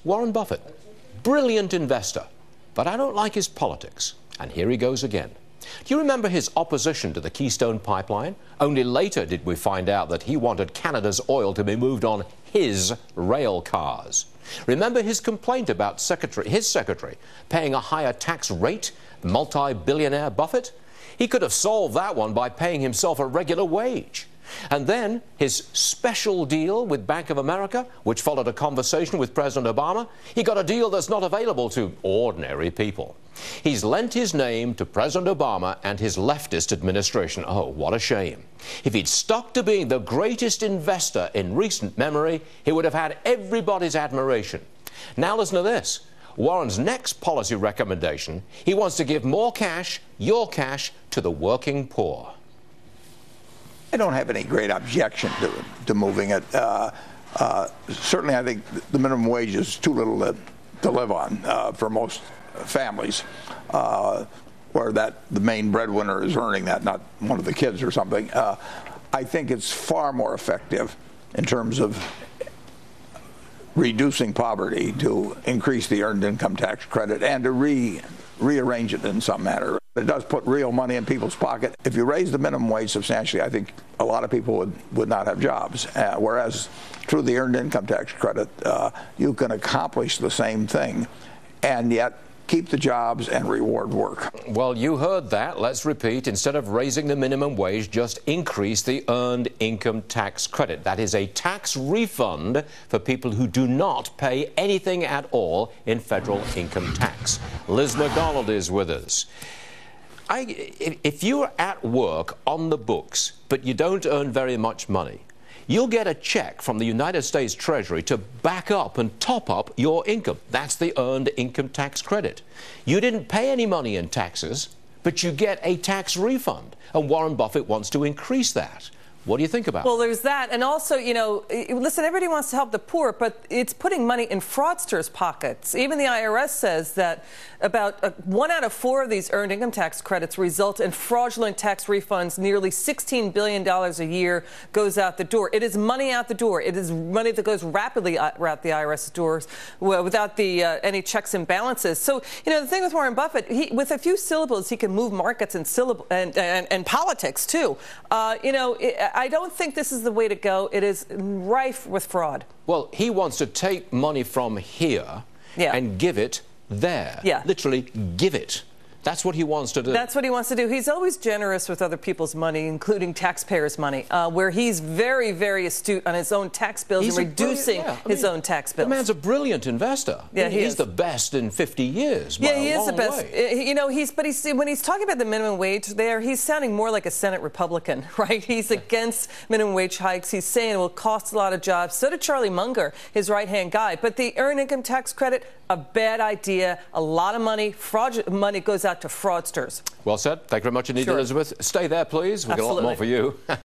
Warren Buffett, brilliant investor, but I don't like his politics. And here he goes again. Do you remember his opposition to the Keystone Pipeline? Only later did we find out that he wanted Canada's oil to be moved on his rail cars. Remember his complaint about his secretary paying a higher tax rate, multi-billionaire Buffett? He could have solved that one by paying himself a regular wage. And then his special deal with Bank of America, which followed a conversation with President Obama, he got a deal that's not available to ordinary people. He's lent his name to President Obama and his leftist administration. Oh, what a shame. If he'd stuck to being the greatest investor in recent memory, he would have had everybody's admiration. Now listen to this. Warren's next policy recommendation, he wants to give more cash, your cash, to the working poor. I don't have any great objection to moving it. Certainly, I think the minimum wage is too little to live on for most families, where the main breadwinner is earning that, not one of the kids or something. I think it's far more effective in terms of reducing poverty to increase the earned income tax credit and to rearrange it in some manner. It does put real money in people's pocket. If you raise the minimum wage substantially, I think a lot of people would not have jobs. Whereas through the earned income tax credit, you can accomplish the same thing and yet keep the jobs and reward work. Well, you heard that. Let's repeat. Instead of raising the minimum wage, just increase the earned income tax credit. That is a tax refund for people who do not pay anything at all in federal income tax. Liz McDonald is with us. If you're at work on the books, but you don't earn very much money, you'll get a check from the United States Treasury to back up and top up your income. That's the earned income tax credit. You didn't pay any money in taxes, but you get a tax refund. And Warren Buffett wants to increase that. What do you think about it? Well, there's that. And also, you know, listen, everybody wants to help the poor, but it's putting money in fraudsters' pockets. Even the IRS says that about 1 out of 4 of these earned income tax credits result in fraudulent tax refunds. Nearly $16 billion a year goes out the door. It is money out the door. It is money that goes rapidly out the IRS doors without any checks and balances. So, you know, the thing with Warren Buffett, with a few syllables, he can move markets and politics, too. You know, I don't think this is the way to go. It is rife with fraud. Well, he wants to take money from here and give it there. Yeah. Literally give it. That's what he wants to do. That's what he wants to do. He's always generous with other people's money, including taxpayers' money, where he's very, very astute on his own tax bills and reducing his own tax bills. The man's a brilliant investor. Yeah, he's the best in 50 years. Yeah, he is the best. You know, when he's talking about the minimum wage there, he's sounding more like a Senate Republican, right? He's against minimum wage hikes. He's saying it will cost a lot of jobs. So did Charlie Munger, his right-hand guy. But the earned income tax credit, a bad idea. A lot of money, fraudulent money goes out to fraudsters. Well said. Thank you very much indeed, Elizabeth. Stay there, please. We've got a lot more for you.